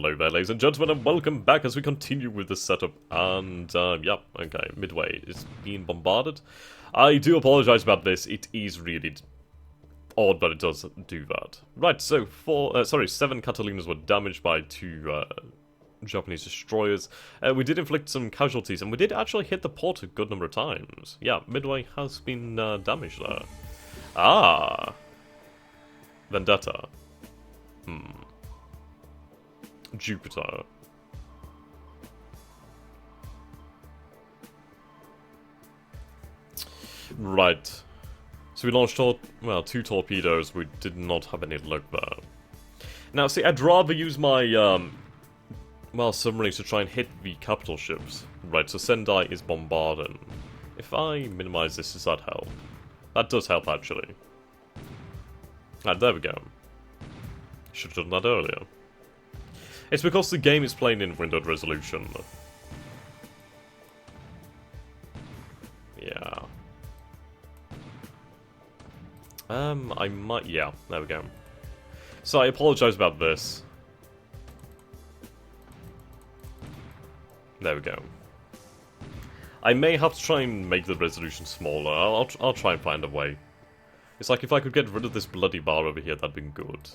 Hello there, ladies and gentlemen, and welcome back as we continue with this setup. And, yeah, okay, Midway is being bombarded. I do apologise about this, it is really odd, but it does do that. Right, so 7 Catalinas were damaged by 2 Japanese destroyers. We did inflict some casualties, and we did actually hit the port a good number of times. Yeah, Midway has been damaged there. Ah! Vendetta. Jupiter. Right. So we launched 2 torpedoes. We did not have any luck there. Now, see, I'd rather use my submarines to try and hit the capital ships. Right, so Sendai is bombarding. If I minimize this, does that help? That does help, actually. Ah, there we go. Should have done that earlier. It's because the game is playing in windowed resolution. Yeah. I might... yeah, there we go. So I apologise about this. There we go. I may have to try and make the resolution smaller. I'll try and find a way. It's like if I could get rid of this bloody bar over here, that'd be good.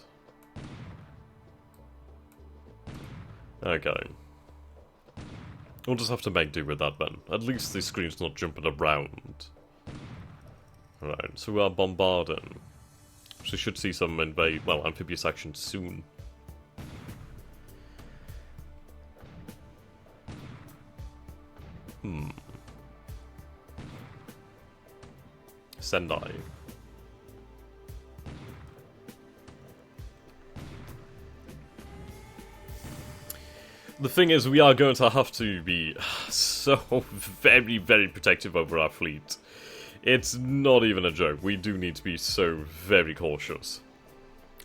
Okay. We'll just have to make do with that then. At least the screen's not jumping around. Right, so we are bombarding. So we should see some amphibious action soon. Sendai. The thing is, we are going to have to be so very, very protective over our fleet. It's not even a joke. We do need to be so very cautious.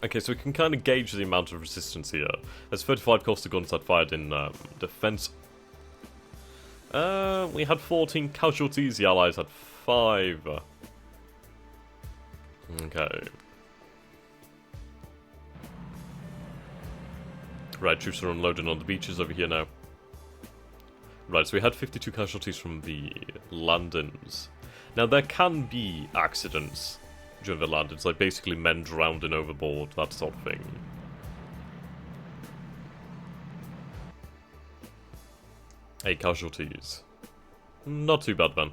Okay, so we can kind of gauge the amount of resistance here. There's 35 coastal guns that fired in defense. We had 14 casualties. The Allies had 5. Okay. Right, troops are unloading on the beaches over here now. Right, so we had 52 casualties from the landings. Now, there can be accidents during the landings, like basically men drowning overboard, that sort of thing. Hey, casualties. Not too bad, man.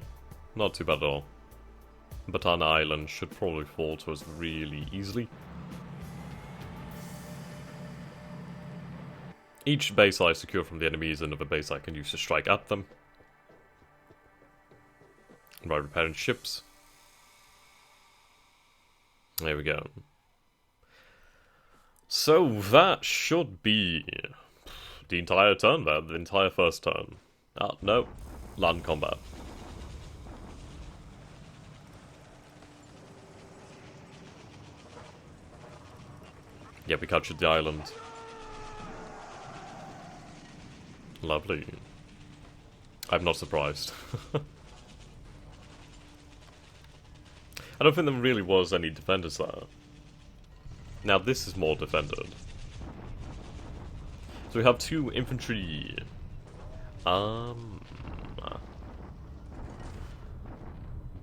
Not too bad at all. Batana Island should probably fall to us really easily. Each base I secure from the enemy is another base I can use to strike at them. Right, repairing ships. There we go. So that should be the entire turn there, the entire first turn. Ah, no. Land combat. Yeah, we captured the island. Lovely. I'm not surprised. I don't think there really was any defenders there. Now this is more defended. So we have 2 infantry.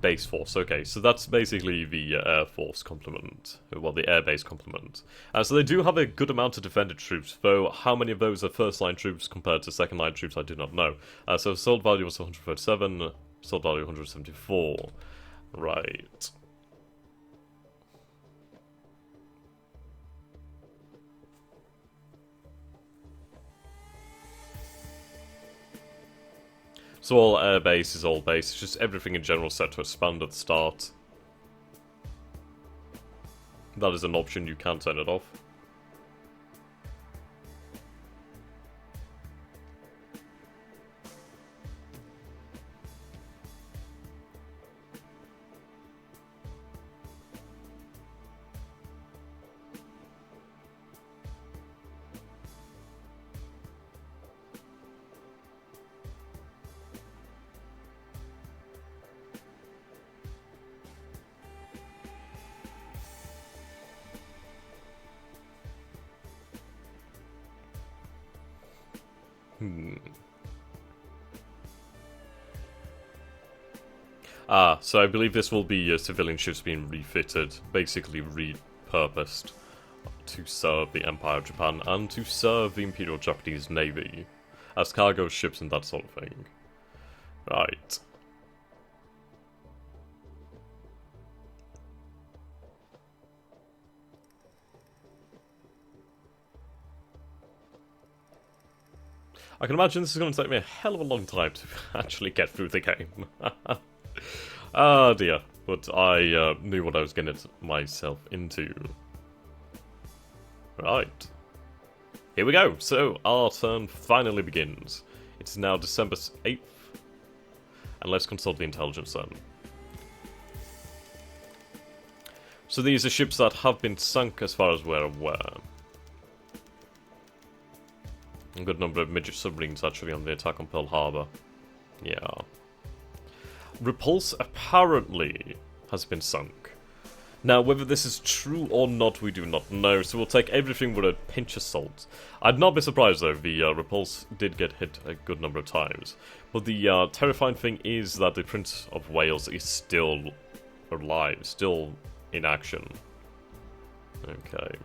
Base force. Okay, so that's basically the air force complement. Well, the air base complement. So they do have a good amount of defended troops, though how many of those are first line troops compared to second line troops I do not know. So assault value was 137, assault value 174. Right. So all air base is all base, it's just everything in general set to expand at the start. That is an option, you can turn it off. So I believe this will be civilian ships being refitted, basically repurposed to serve the Empire of Japan and to serve the Imperial Japanese Navy as cargo ships and that sort of thing. Right. I can imagine this is going to take me a hell of a long time to actually get through the game. Ah dear, but I knew what I was getting myself into. Right. Here we go. So, our turn finally begins. It's now December 8th. And let's consult the intelligence then. So these are ships that have been sunk as far as we're aware. A good number of midget submarines actually on the attack on Pearl Harbor. Yeah. Repulse apparently has been sunk. Now, whether this is true or not, we do not know, so we'll take everything with a pinch of salt. I'd not be surprised, though, the Repulse did get hit a good number of times. But the terrifying thing is that the Prince of Wales is still alive, still in action. Okay.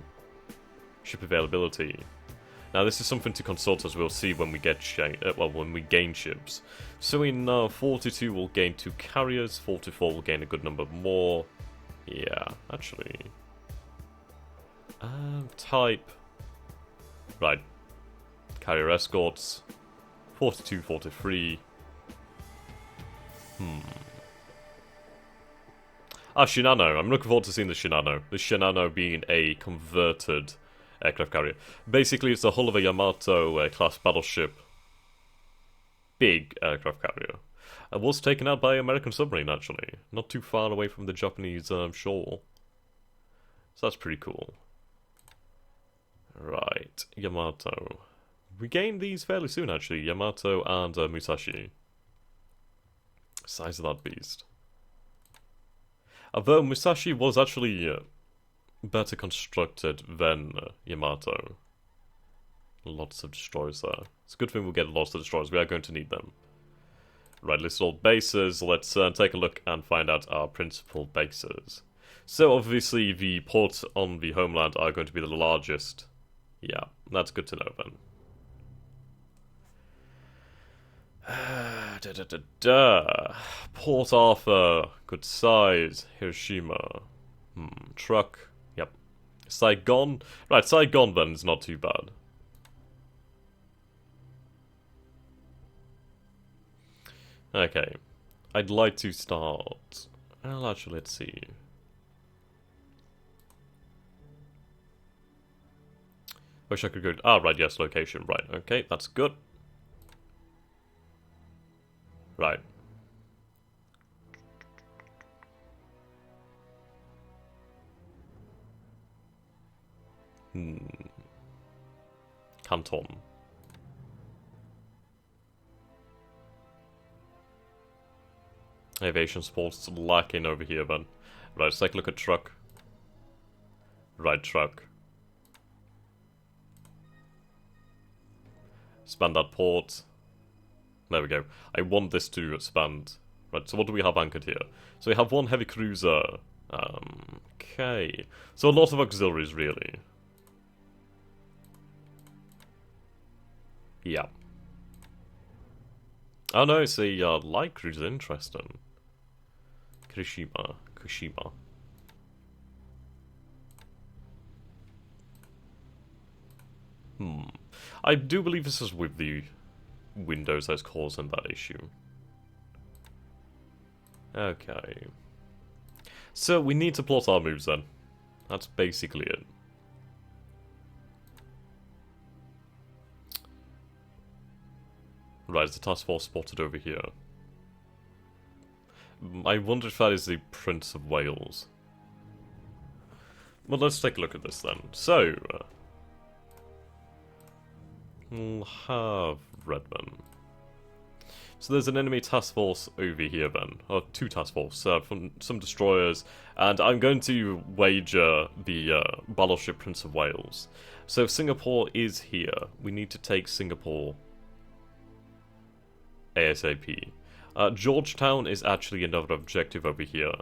Ship availability. Now, this is something to consult, as we'll see when we get when we gain ships. So in 42 we'll gain 2 carriers, 44 we'll gain a good number more. Yeah, actually. Type. Right. Carrier escorts. 42, 43. Shinano. I'm looking forward to seeing the Shinano. The Shinano being a converted aircraft carrier. Basically, it's the hull of a Yamato class battleship. Big aircraft carrier. It was taken out by an American submarine, actually. Not too far away from the Japanese shore. So that's pretty cool. Right, Yamato. We gained these fairly soon, actually. Yamato and Musashi. Size of that beast. Although Musashi was actually better constructed than Yamato. Lots of destroyers there. It's a good thing we'll get lots of destroyers. We are going to need them. Right, list all bases. Let's take a look and find out our principal bases. So obviously the ports on the homeland are going to be the largest. Yeah, that's good to know then. Port Arthur, good size. Hiroshima, truck, yep. Saigon, right, Saigon then is not too bad. Okay, I'd like to start, well actually let's see. Wish I could go, right, yes, location, right, okay, that's good. Right. Canton. Aviation support's lacking over here then. Right, let's take a look at truck. Right, truck. Expand that port. There we go. I want this to expand. Right, so what do we have anchored here? So we have one heavy cruiser. Okay. So a lot of auxiliaries, really. Yeah. Oh no, it's a light cruiser, interesting. Kushima. I do believe this is with the Windows that's causing that issue. Okay. So we need to plot our moves then. That's basically it. Right, is the task force spotted over here? I wonder if that is the Prince of Wales. Well, let's take a look at this then. So, we'll have Redman. So there's an enemy task force over here then, or 2 task forces from some destroyers, and I'm going to wager the battleship Prince of Wales. So Singapore is here. We need to take Singapore ASAP. Georgetown is actually another objective over here,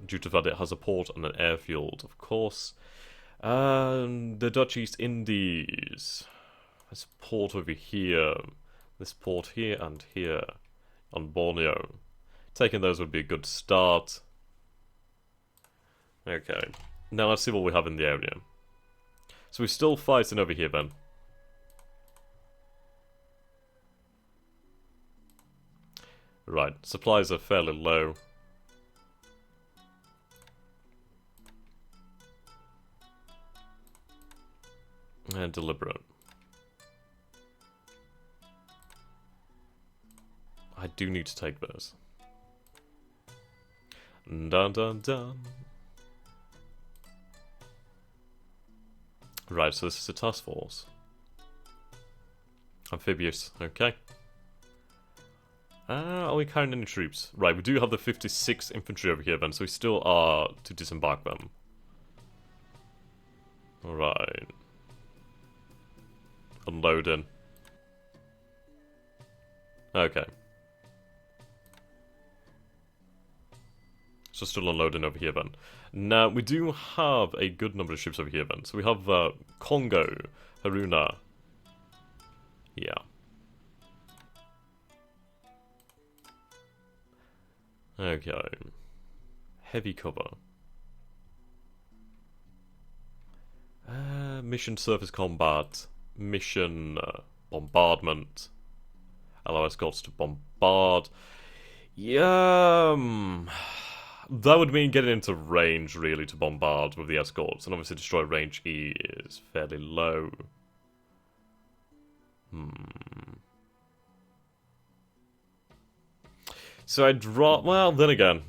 due to that it has a port and an airfield, of course. The Dutch East Indies. There's a port over here. This port here and here on Borneo. Taking those would be a good start. Okay. Now let's see what we have in the area. So we're still fighting over here then. Right, supplies are fairly low. And deliberate. I do need to take this. Dun dun dun. Right, so this is a task force. Amphibious, okay. Are we carrying any troops? Right, we do have the 56th infantry over here then, so we still are to disembark them. Alright. Unloading. Okay. So still unloading over here then. Now, we do have a good number of ships over here then. So we have Congo, Haruna. Yeah. Okay. Heavy cover. Mission surface combat. Mission bombardment. Allow escorts to bombard. Yeah. That would mean getting into range, really, to bombard with the escorts. And obviously destroy range E is fairly low. So I'd well, then again.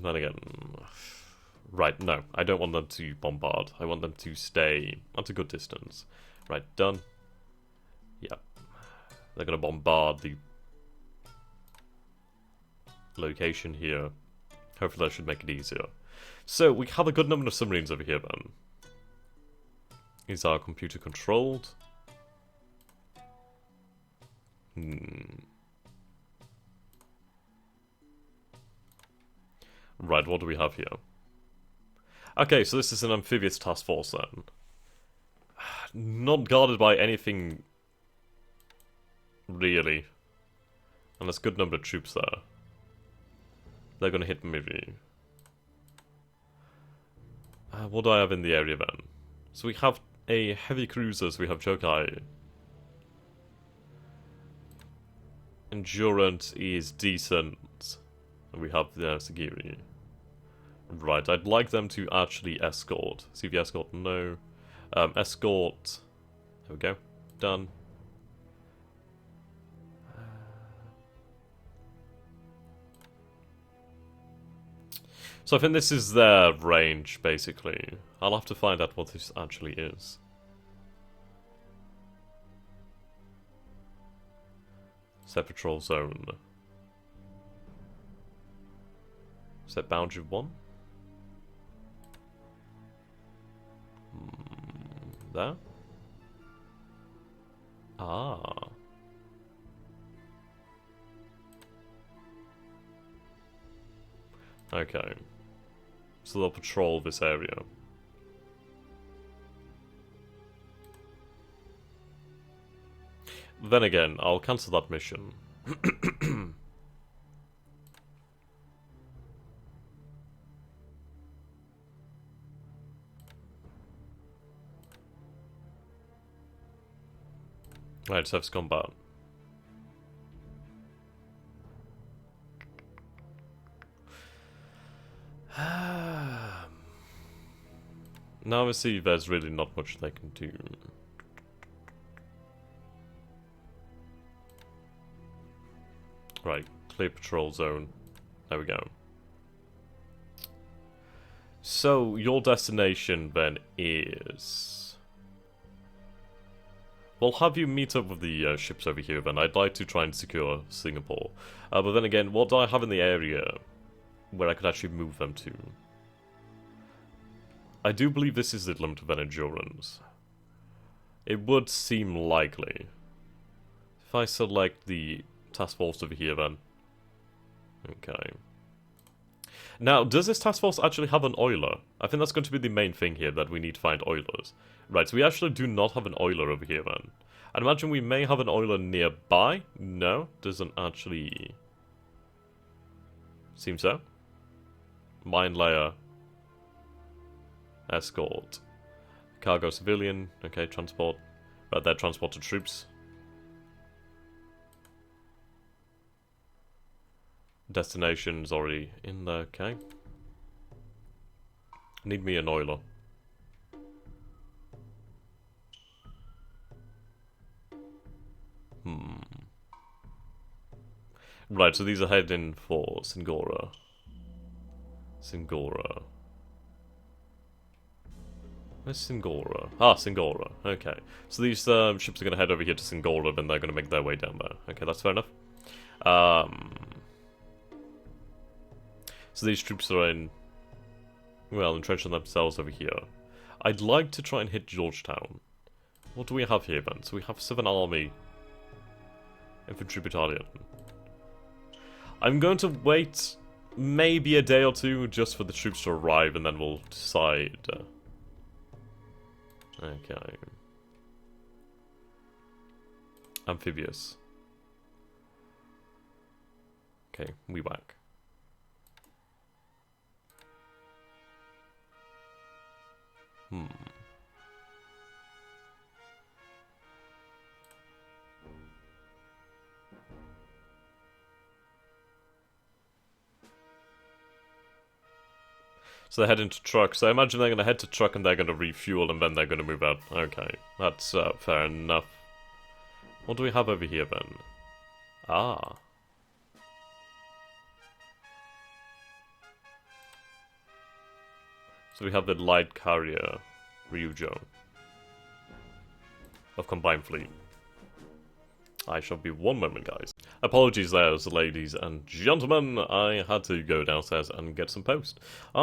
Right, no. I don't want them to bombard. I want them to stay at a good distance. Right, done. Yep. They're going to bombard the location here. Hopefully that should make it easier. So, we have a good number of submarines over here then. Is our computer controlled? Right, what do we have here? Okay, so this is an amphibious task force then. Not guarded by anything really. And there's a good number of troops there. They're going to hit maybe. What do I have in the area then? So we have a heavy cruisers, we have Jokai. Endurance is decent. And we have the Sagiri. Right, I'd like them to actually escort. See if you escort, no. Escort. There we go. Done. So I think this is their range, basically. I'll have to find out what this actually is. Set patrol zone. Set boundary 1? There? Ah. Okay. So they'll patrol this area. Then again, I'll cancel that mission. Right, surface combat. Now obviously there's really not much they can do. Right, clear patrol zone. There we go. So, your destination then is... We'll have you meet up with the ships over here then. I'd like to try and secure Singapore. But then again, what do I have in the area where I could actually move them to? I do believe this is the limit of endurance. It would seem likely. If I select the task force over here then. Okay. Now, does this task force actually have an oiler? I think that's going to be the main thing here, that we need to find oilers. Right, so we actually do not have an oiler over here then. I'd imagine we may have an oiler nearby. No, doesn't actually seem so. Mine layer. Escort. Cargo civilian. Okay, transport. Right there, transport to troops. Destination's already in there, okay. Need me an oiler. Right, so these are heading for Singora. Singora. Where's Singora? Ah, Singora. Okay. So these ships are going to head over here to Singora, then they're going to make their way down there. Okay, that's fair enough. So these troops are entrenching themselves over here. I'd like to try and hit Georgetown. What do we have here then? So we have 7 Army Infantry Battalion. I'm going to wait maybe a day or two just for the troops to arrive, and then we'll decide. Okay. Amphibious. Okay, we whack. So they're heading to truck. So I imagine they're going to head to truck and they're going to refuel and then they're going to move out. Okay, that's fair enough. What do we have over here then? Ah. So we have the light carrier Ryujo of Combined Fleet. I shall be one moment, guys. Apologies there, ladies and gentlemen. I had to go downstairs and get some post.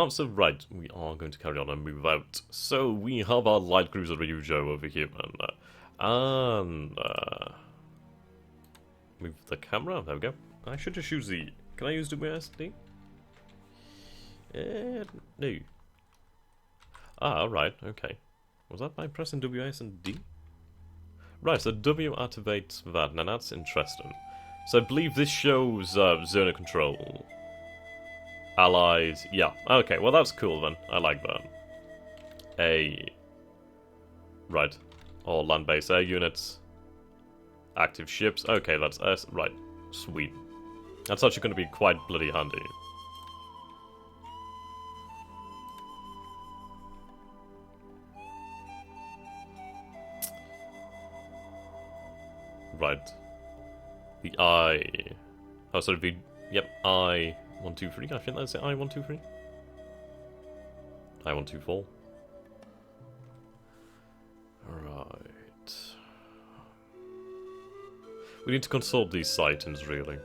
So right, we are going to carry on and move out. So we have our light cruiser Ryujo over here, and move the camera. There we go. I should just use the. Can I use WSD? No. Ah, right. Okay. Was that by pressing WS and D? Right, so W activates that. Now that's interesting. So I believe this shows zone of control. Allies. Yeah. Okay, well that's cool then. I like that. A. Right. All land-based air units. Active ships. Okay, that's S. Right. Sweet. That's actually going to be quite bloody handy. Right. The I. Oh, sorry, the. Yep, I-123. I think that's it, I-123. I-124. Right. We need to consult these sightings, really.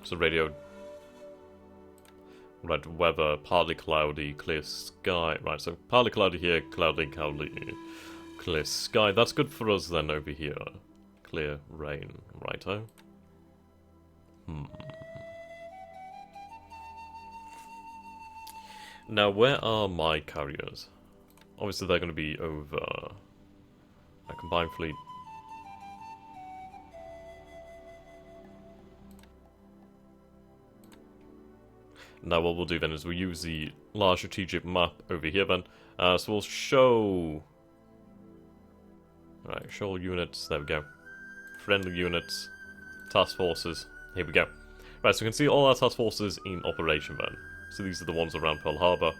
So radio. Right, weather, partly cloudy, clear sky. Right, so partly cloudy here, cloudy, clear sky. That's good for us then over here. Clear rain, righto. Now, where are my carriers? Obviously, they're going to be over a combined fleet. Now what we'll do then is we'll use the large strategic map over here then. So we'll show... Right, show all units, there we go. Friendly units, task forces, here we go. Right, so we can see all our task forces in operation then. So these are the ones around Pearl Harbor.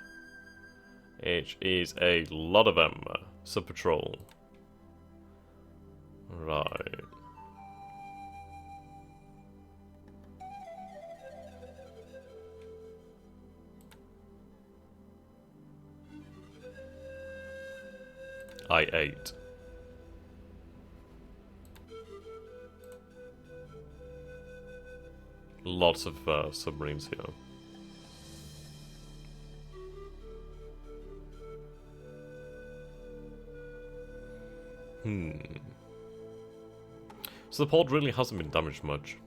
Which is a lot of them. Sub-patrol. Right. I-8. Lots of submarines here. So the port really hasn't been damaged much.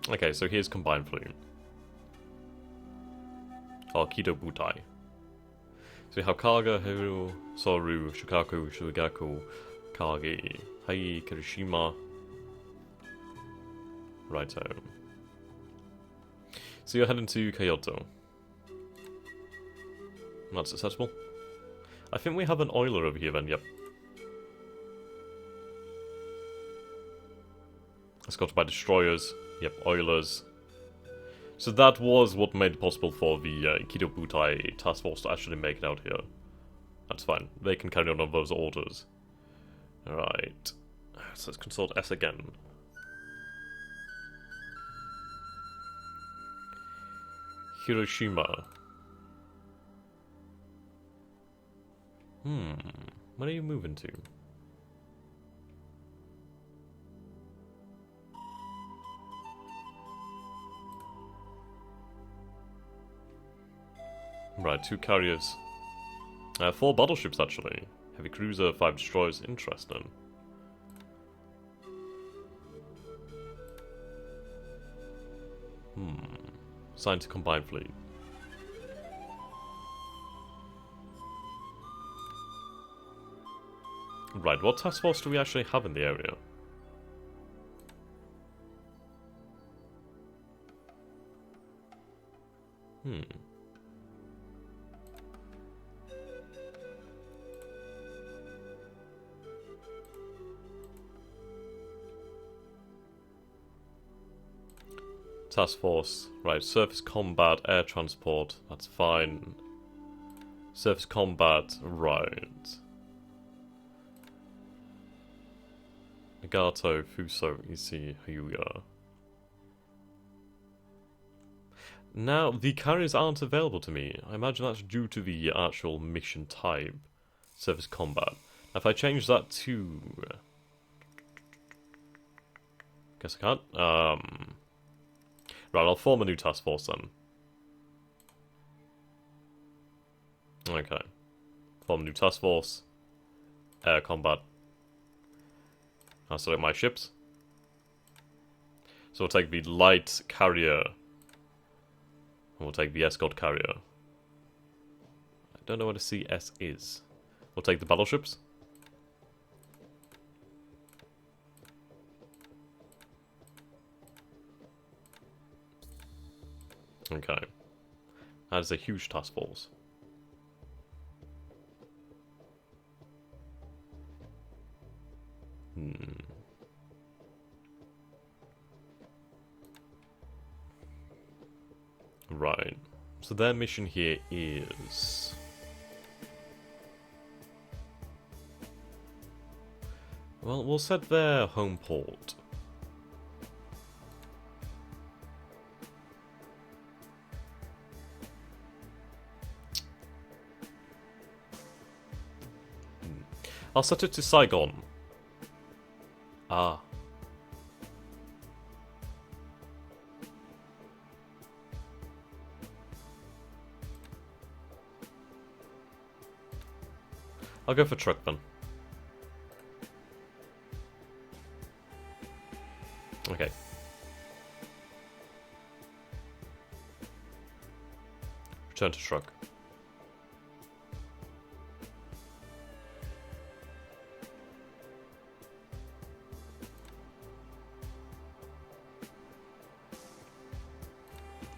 Okay, so here's Combined Fleet. Or Kido Butai. So we have Kaga, Hiru, Soru, Shikaku, Shugaku, Kage, Hai, Kirishima. Righto. So you're heading to Kyoto. Not successful. I think we have an oiler over here then, yep. Escorted by destroyers, yep, oilers. So that was what made it possible for the Kido Butai task force to actually make it out here. That's fine, they can carry on those orders. Alright, so let's consult S again. Hiroshima. Where are you moving to? Right, 2 carriers. 4 battleships, actually. Heavy cruiser, 5 destroyers. Interesting. Assigned to Combined Fleet. Right, what task force do we actually have in the area? Task force. Right, surface combat, air transport. That's fine. Surface combat, right. Nagato, Fuso, Isi, Hyuga. Now, the carriers aren't available to me. I imagine that's due to the actual mission type. Surface combat. Now, if I change that to... Guess I can't. Right, I'll form a new task force then. Okay. Form a new task force. Air combat. I'll select my ships. So we'll take the light carrier. And we'll take the escort carrier. I don't know what a CS is. We'll take the battleships. Okay. That is a huge task force. Right. So their mission here is... Well, we'll set their home port. I'll set it to Saigon. Ah. I'll go for truck then. Okay. Return to truck.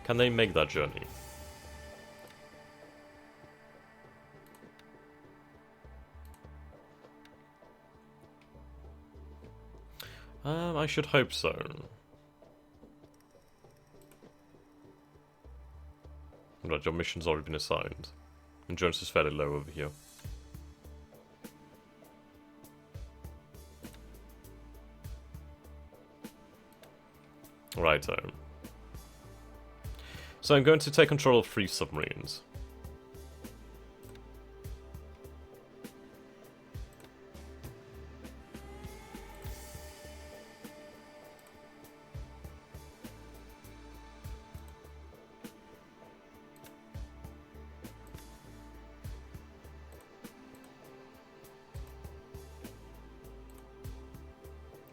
Can they make that journey? I should hope so. Right, your mission's already been assigned. Endurance is fairly low over here. Righto. So I'm going to take control of 3 submarines.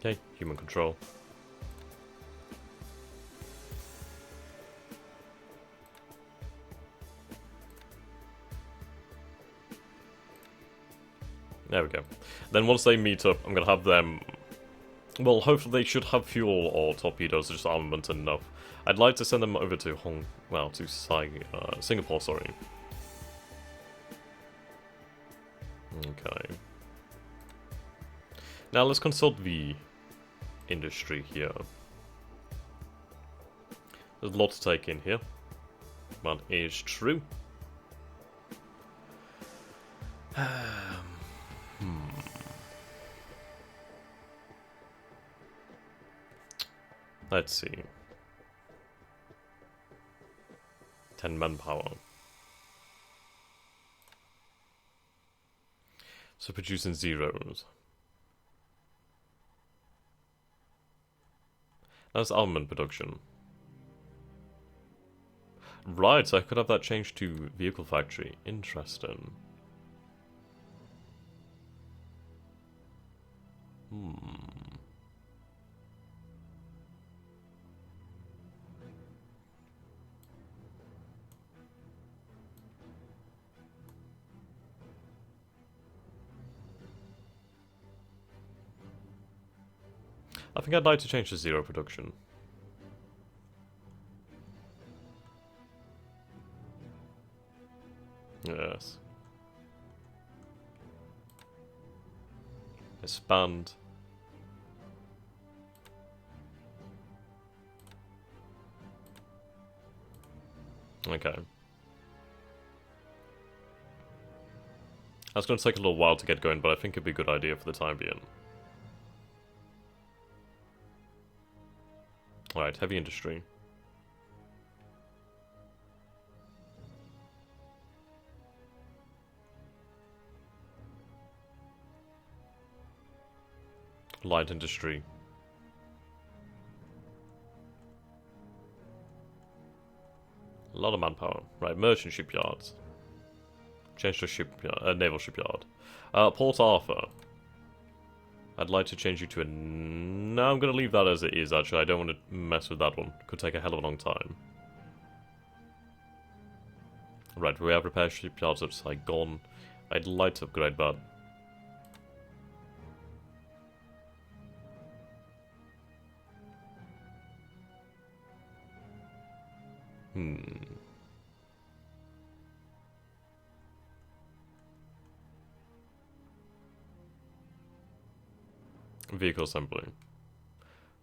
Okay, human control. There we go. Then once they meet up, I'm gonna have them... Well, hopefully they should have fuel or torpedoes, or just armament enough. I'd like to send them over to Singapore, sorry. Okay. Now let's consult the industry here. There's a lot to take in here. That is true. Let's see. 10 manpower. So producing zeros. That's armament production. Right, so I could have that changed to vehicle factory. Interesting. I think I'd like to change to zero production. Yes. Expand. Okay. That's going to take a little while to get going, but I think it'd be a good idea for the time being. Alright, heavy industry. Light industry. A lot of manpower. Right, merchant shipyards. Change to shipyard, naval shipyard. Port Arthur. I'd like to change you to a... No, I'm going to leave that as it is, actually. I don't want to mess with that one. Could take a hell of a long time. Right, we have repair shipyards at Saigon. I'd like to upgrade that. Vehicle assembly.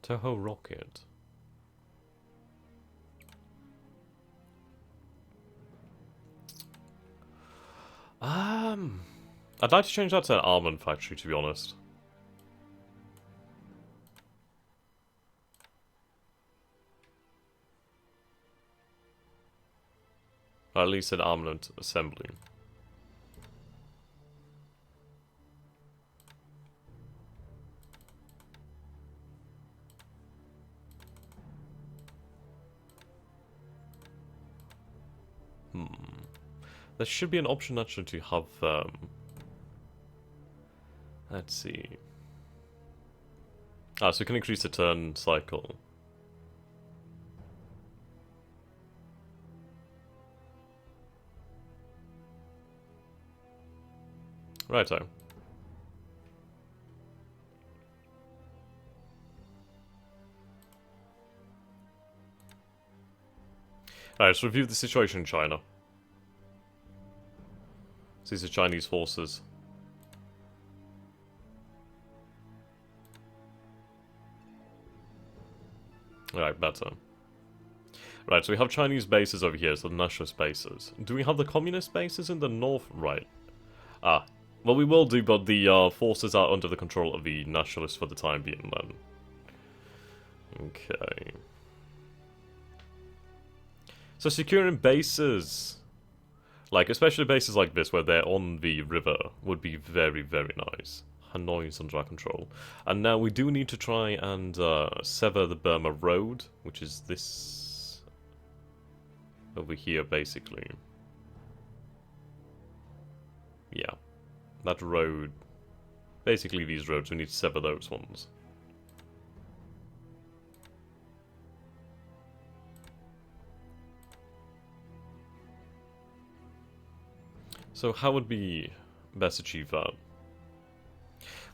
Toho rocket. I'd like to change that to an armament factory, to be honest. Or at least an armament assembly. There should be an option actually to have, let's see. So we can increase the turn cycle. Righto. Alright, let's review the situation in China. These are Chinese forces. Alright, better. Right, so we have Chinese bases over here, so the nationalist bases. Do we have the communist bases in the north? Right. Well, we will do, but the forces are under the control of the nationalists for the time being, then. Okay. So securing bases, like especially bases like this where they're on the river, would be very, very nice. Hanoi is under our control. And now we do need to try and sever the Burma Road, which is this over here, basically. Yeah, that road. Basically, these roads, we need to sever those ones. So how would we best achieve that?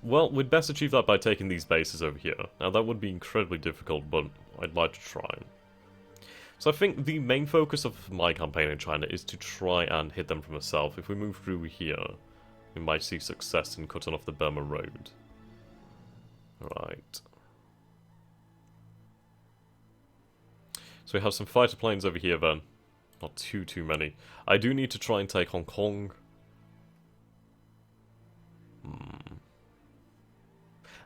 Well, we'd best achieve that by taking these bases over here. Now, that would be incredibly difficult, but I'd like to try. So I think the main focus of my campaign in China is to try and hit them from the south. If we move through here, we might see success in cutting off the Burma Road. Right. So we have some fighter planes over here then. Not too many. I do need to try and take Hong Kong.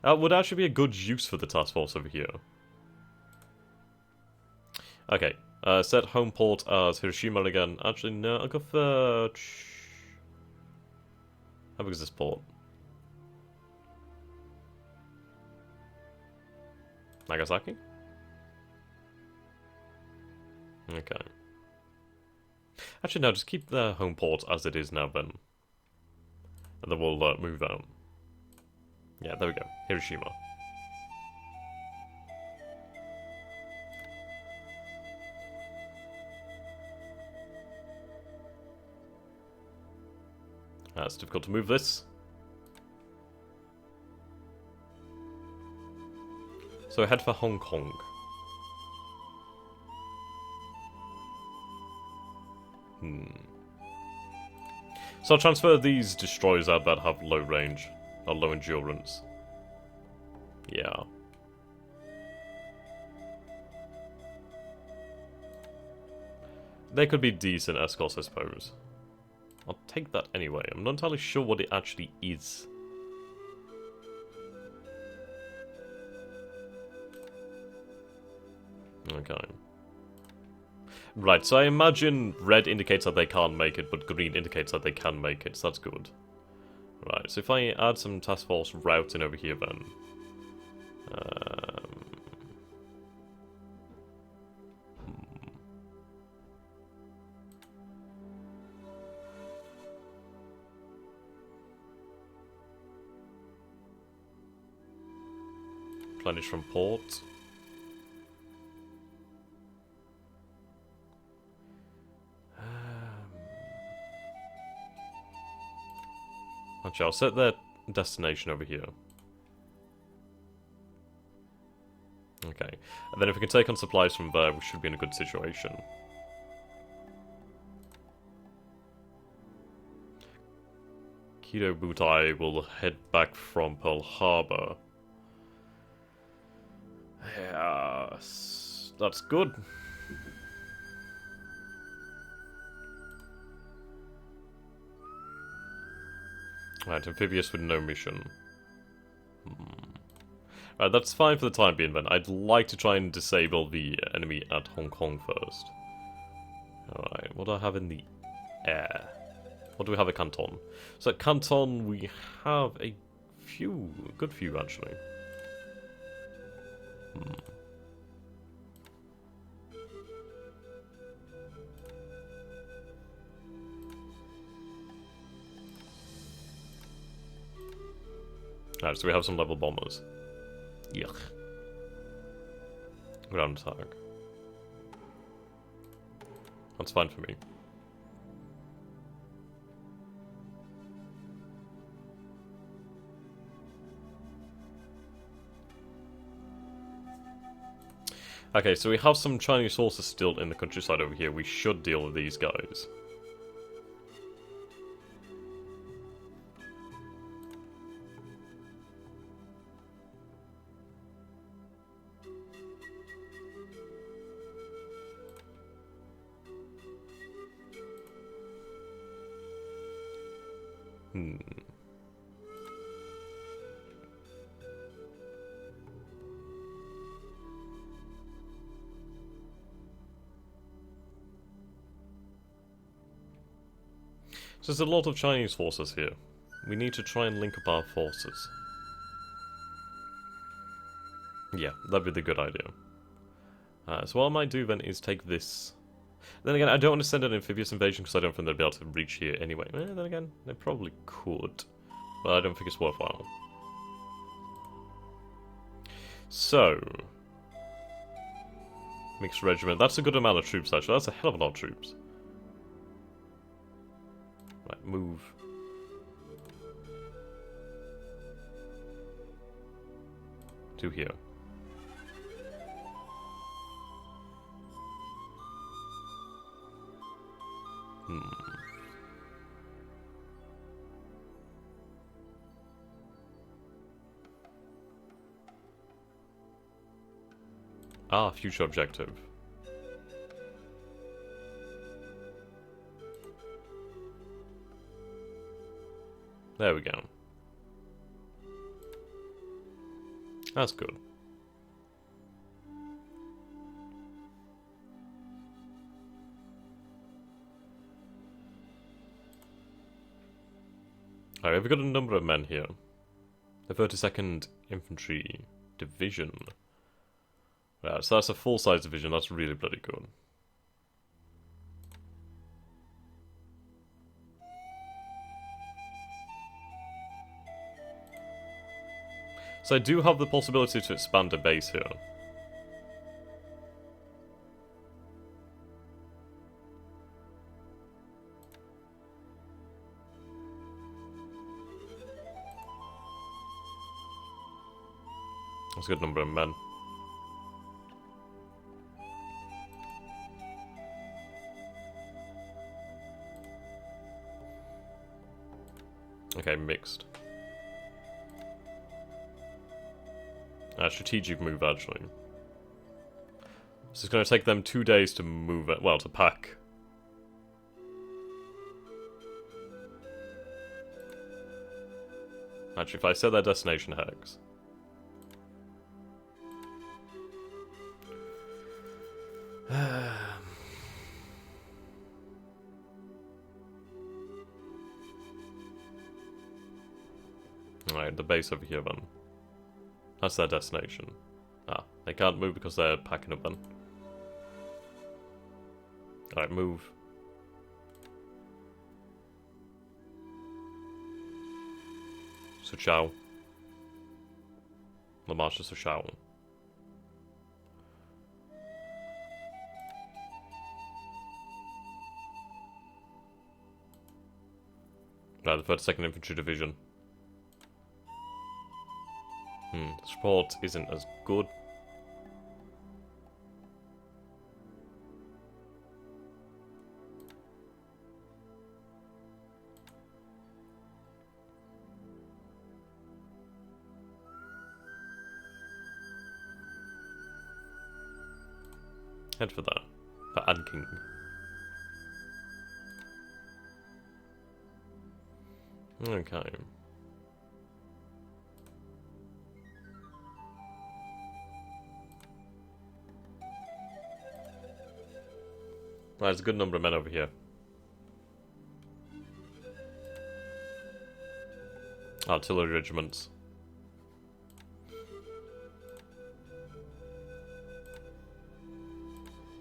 Would actually be a good use for the task force over here. Okay. Set home port as Hiroshima again. Actually, no, I'll go for... How big is this port? Nagasaki? Okay. Actually, no, just keep the home port as it is now then. And then we'll move out. Yeah, there we go. Hiroshima. It's difficult to move this. So head for Hong Kong. So I'll transfer these destroyers out that have low range, or low endurance. Yeah. They could be decent escorts, I suppose. I'll take that anyway. I'm not entirely sure what it actually is. Okay. Right, so I imagine red indicates that they can't make it, but green indicates that they can make it, so that's good. Right, so if I add some task force routing over here then... Replenish from port. Actually, I'll set their destination over here. Okay. And then if we can take on supplies from there, we should be in a good situation. Kido Butai will head back from Pearl Harbor. Yes, that's good. Right, Amphibious with no mission. Right, that's fine for the time being then. I'd like to try and disable the enemy at Hong Kong first. Alright, what do I have in the air? What do we have at Canton? So at Canton we have a good few actually. Alright, so we have some level bombers. Yuck. Ground attack. That's fine for me. Okay, so we have some Chinese forces still in the countryside over here. We should deal with these guys. There's a lot of Chinese forces here. We need to try and link up our forces. Yeah, that'd be the good idea. So what I might do then is take this. Then again, I don't want to send an amphibious invasion because I don't think they'll be able to reach here anyway. Then again, they probably could. But I don't think it's worthwhile. So... Mixed regiment. That's a good amount of troops, actually. That's a hell of a lot of troops. Right, move. To here. Ah, future objective. There we go. That's good. Alright, we've got a number of men here. The 32nd Infantry Division. Yeah, so that's a full-size division, that's really bloody good. So I do have the possibility to expand a base here. That's a good number of men. Okay, mixed. Strategic move, actually. So it's going to take them 2 days to move it, well, to pack. Actually, if I set their destination hex. Alright, the base over here then. That's their destination. Ah, they can't move because they're packing up then. Alright, move. Suchao. The march to Suchao. Right, the 32nd Infantry Division. Support isn't as good. Head for that. For Anking. Okay. Right, there's a good number of men over here. Artillery regiments.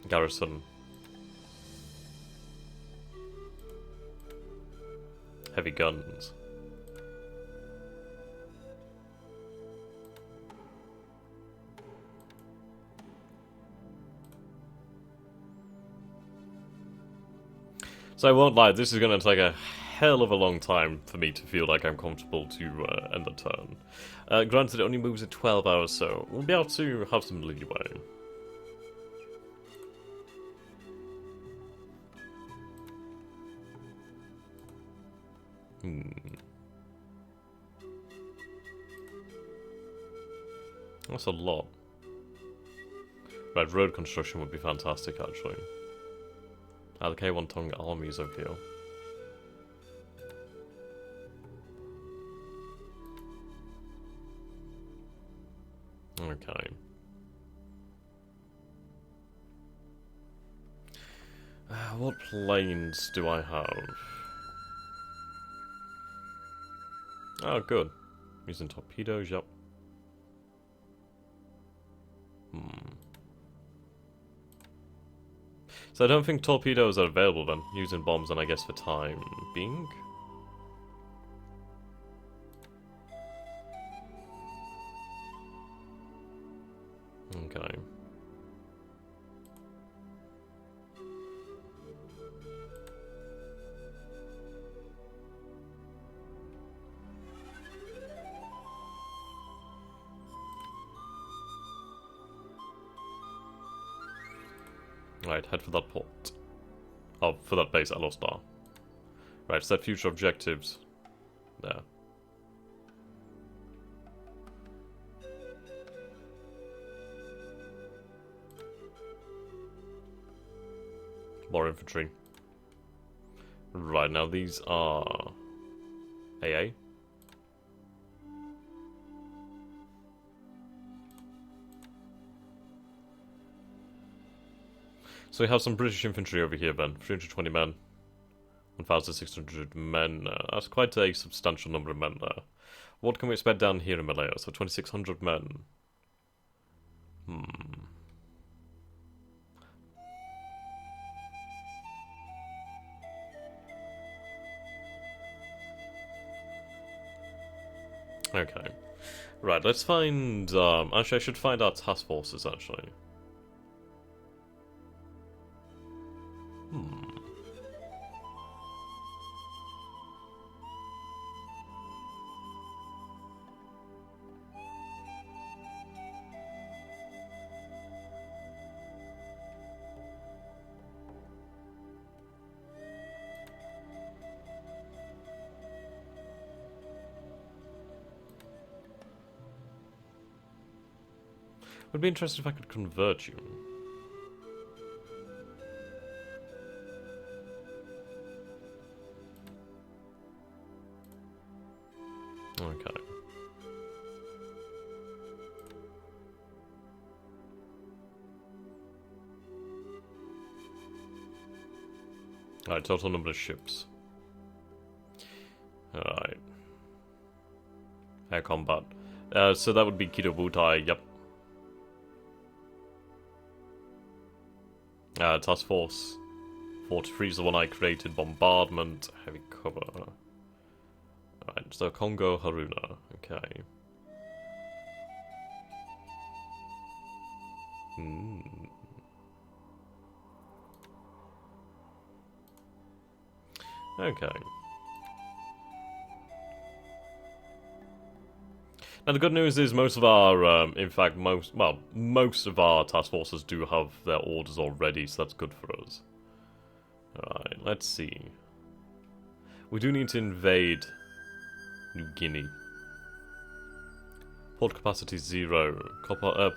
Garrison. Heavy guns. So I won't lie, this is going to take a hell of a long time for me to feel like I'm comfortable to end the turn. Granted, it only moves in 12 hours, so we'll be able to have some leeway. That's a lot. Right, road construction would be fantastic, actually. The K1 Tonga armies over here. Okay. What planes do I have? Oh, good. Using torpedoes, yep. So I don't think torpedoes are available then. Using bombs and I guess for time being. Okay. Right, head for that port. Oh, for that base at Lost Star. Right, set future objectives. There. More infantry. Right, now these are... AA? So we have some British infantry over here then. 320 men. 1,600 men. That's quite a substantial number of men there. What can we expect down here in Malaya? So 2,600 men. Okay. Right, let's find... actually, I should find our task forces, actually. Would be interesting if I could convert you. Okay. Alright, total number of ships. Alright. Air combat. So that would be Kido Butai, yep. Task Force 43 is the one I created. Bombardment, heavy cover. Alright, so Congo Haruna. Okay. Okay. Now the good news is most of our, in fact, most of our task forces do have their orders already, so that's good for us. Alright, let's see. We do need to invade New Guinea. Port capacity 0.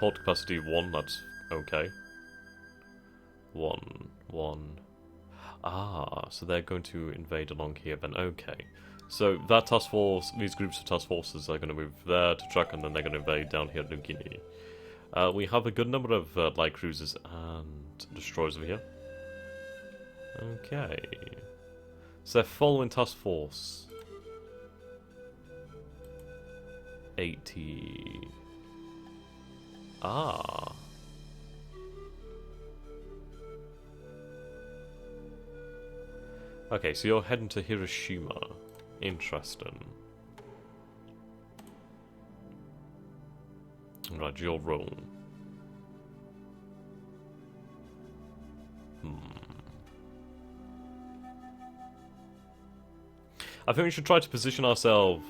Port capacity 1, that's okay. 1. Ah, so they're going to invade along here then, okay. So that task force, these groups of task forces are going to move there to track, and then they're going to invade down here at New Guinea. We have a good number of light cruisers and destroyers over here. Okay. So they're following task force 80. Ah. Okay, so you're heading to Hiroshima. Interesting. Right, you'll roll. I think we should try to position ourselves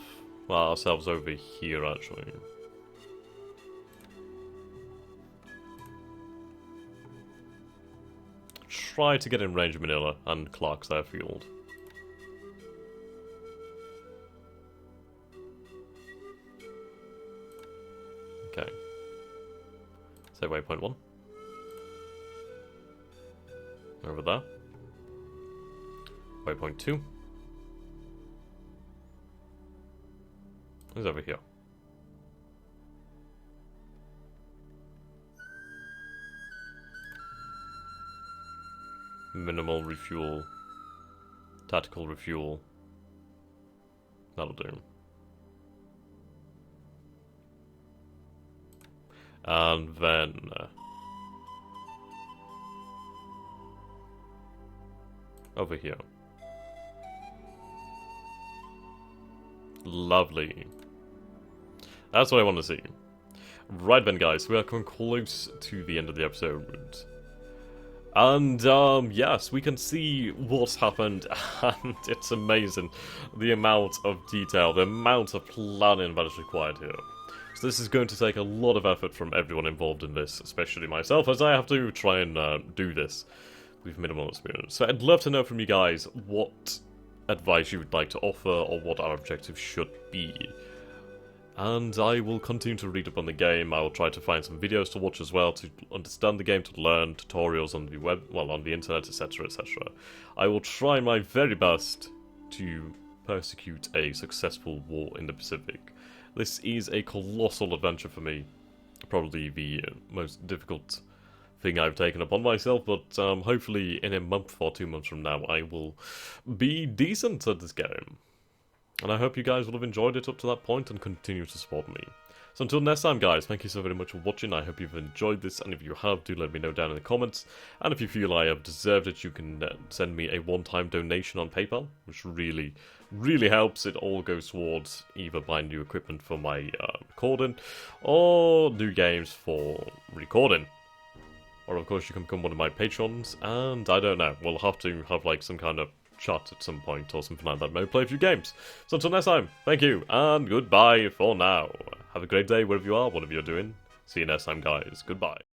over here, actually. Try to get in range of Manila and Clark's airfield. Okay. Say waypoint 1. Over there. Waypoint 2. Who's over here? Minimal refuel. Tactical refuel. That'll do. And then... over here. Lovely. That's what I want to see. Right then, guys, we are coming close to the end of the episode. And, yes, we can see what's happened, and it's amazing the amount of detail, the amount of planning that is required here. So this is going to take a lot of effort from everyone involved in this, especially myself, as I have to try and do this with minimal experience. So I'd love to know from you guys what advice you would like to offer, or what our objectives should be. And I will continue to read up on the game. I will try to find some videos to watch as well to understand the game, to learn tutorials on the web, well, on the internet, etc, etc. I will try my very best to persecute a successful war in the Pacific. This is a colossal adventure for me. Probably the most difficult thing I've taken upon myself, but hopefully in a month or 2 months from now I will be decent at this game. And I hope you guys will have enjoyed it up to that point and continue to support me. So until next time, guys, thank you so very much for watching. I hope you've enjoyed this, and if you have, do let me know down in the comments. And if you feel I have deserved it, you can send me a one-time donation on PayPal, which really, really helps. It all goes towards either buying new equipment for my recording, or new games for recording. Or of course you can become one of my patrons, and I don't know, we'll have to have like some kind of chat at some point or something like that, maybe play a few games. So until next time, thank you, and goodbye for now. Have a great day wherever you are, whatever you're doing. See you next time, guys. Goodbye.